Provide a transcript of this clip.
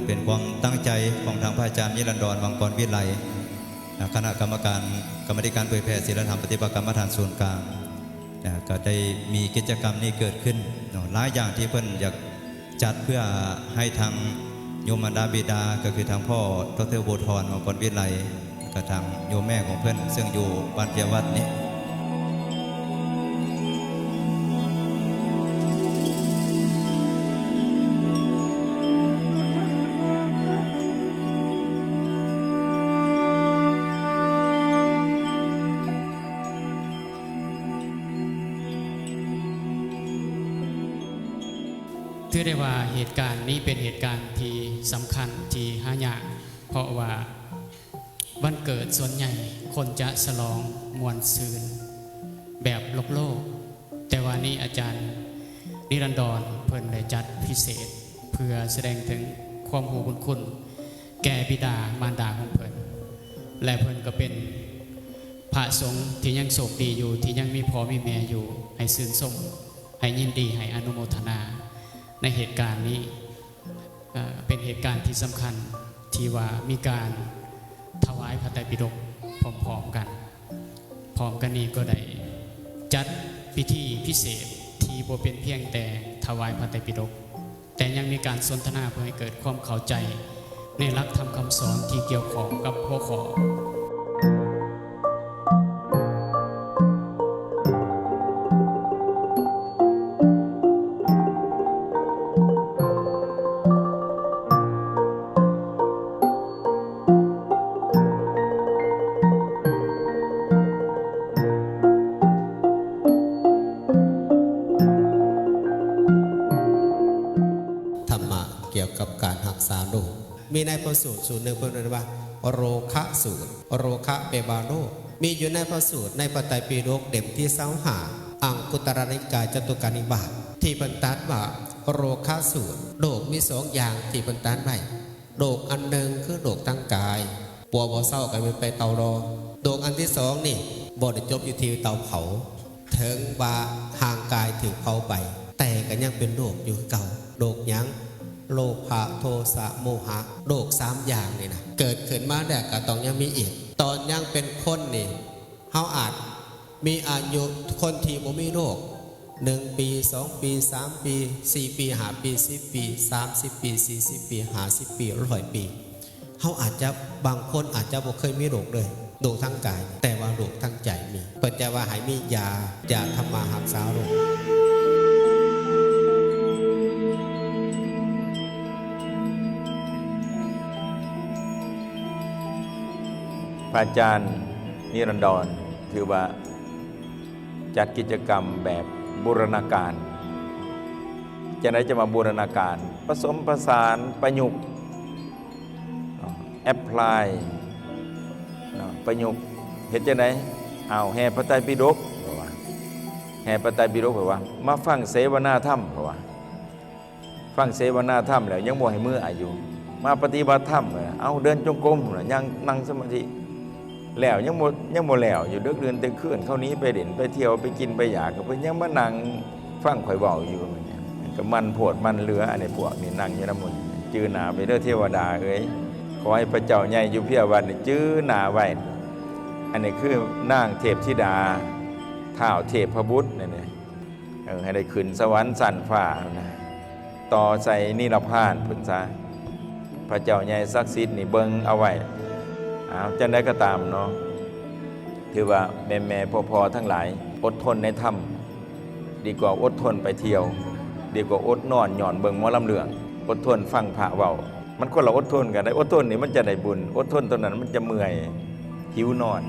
เป็นความตั้งใจของทางพระอาจารย์นิรันดรวังกรวิไลคณะกรรมการกรรมการเผยแผ่ศีลธรรมปฏิบัติกรรมฐานส่วนกลางก็ได้มีกิจกรรมนี้เกิดขึ้นหลายอย่างที่เพิ่นอยากจัดเพื่อให้ทางโยมมารดาบิดาก็คือทางพ่อดร.โบธรวังกรวิไลกับทางโยมแม่ของเพิ่นซึ่งอยู่บ้านเพียวัดนี้ถือได้ว่าเหตุการณ์นี้เป็นเหตุการณ์ที่สำคัญที่หายากเพราะว่าวันเกิดส่วนใหญ่คนจะฉลองมวลซืนแบบโลกแต่ว่านี้อาจารย์นิรันดรเพิ่นได้จัดพิเศษเพื่อแสดงถึงความหูบุญคุณแก่บิดามารดาของเพิ่นและเพิ่นก็เป็นพระสงฆ์ที่ยังโชคดีอยู่ที่ยังมีพ่อมีแม่อยู่ให้ชื่นชมให้ยินดีให้อนุโมทนาในเหตุการณ์นี้เป็นเหตุการณ์ที่สำคัญที่ว่ามีการถวายพระไตรปิฎกพร้อมๆกันนี้ก็ได้จัดพิธีพิเศษที่บ่เป็นเพียงแต่ถวายพระไตรปิฎกแต่ยังมีการสนทนาเพื่อให้เกิดความเข้าใจในหลักธรรมคำสอนที่เกี่ยวข้องกับหัวข้อมีในพระสูตรสูตรหนึ่งเพิ่นเรียกว่าโรคะสูตรโรคะเปบาโลมีอยู่ในพระสูตรในพระไตรปิฎกเล่มที่25อังคุตรนิกายจตุกานิบาตที่บรรทัดว่าโรคะสูตรโรคมี2อย่างที่บรรทัดไว้โรคอันหนึ่งคือโรคทางกายปัวบ่เศร้ากันไปเตารอโรคอันที่2นี่บ่ได้จบอยู่ที่เตาเผาถึงว่าห่างกายถึงเผาไปแต่ก็ยังเป็นโรคอยู่เก่าโรคยังโลภะโทสะโมหะโรค3อย่างนี่นะเกิดขึ้นมาแล้วก็ต้องยังมีอีกตอนยังเป็นคนนี่เฮาอาจมีอายุคนที่บ่มีโรค1 ปี2 ปี3 ปี4 ปี5 ปี10 ปี30 ปี40 ปี50 ปี100 ปีเฮาอาจจะบางคนอาจจะบ่เคยมีโรคเลยโรคทางกายแต่ว่าโรคทางใจมีเพิ่นจะว่าให้มียาทำมารักษาโรคพระอาจารย์นิรันดรถือว่าจัดกิจกรรมแบบบูรณาการจะไหนจะมาบูรณาการผสมผสานประยุกต์แอพพลายประยุกต์เห็นจะไหนเอาแห่พระไตรปิฎกแห่พระไตรปิฎกแบบว่ามาฟังเสวนาธรรมเพราะว่าฟังเสวนาธรรมแล้วยังบ่ให้มืออายุมาปฏิบัติธรรมเอาเดินจงกรมยังนั่งสมาธิแล้วยังโมแล้วอยู่ดึกเดือนตึกขึ้นเข้านี้ไปเด่นไปเที่ยวไปกินไปอยากก็เพิ่นยังมานั่งฟังข่อยเว้าอยู่เหมือนกันก็มันโพดมันเหลืออันนี้พวกนี่นั่งอยู่นำหมดจื้อหน้าไปเด้อเทวดาเอ้ยขอให้พระเจ้าใหญ่อยู่เพียวันนี่จื้อหน้าไว้อันนี้คือนางเทพธิดาท้าวเทพบุตรนี่ให้ได้ขึ้นสวรรค์สันฟ้านะต่อใส่นิรพานพุ่นซะพระเจ้าใหญ่ศักดิ์สิทธิ์นี่เบิ่งเอาไว้จังได้ก็ตามเนาะถือว่าแม่พ่อทั้งหลายอดทนในธรรมดีกว่าอดทนไปเที่ยวดีกว่าอดนอนหย่อนเบิ่งหมอลำเลืองอดทนฟังพระเว้ามันคนละอดทนกันได้อดทนนี่มันจะได้บุญอดทนตอนนั้นมันจะเมื่อยหิวนอน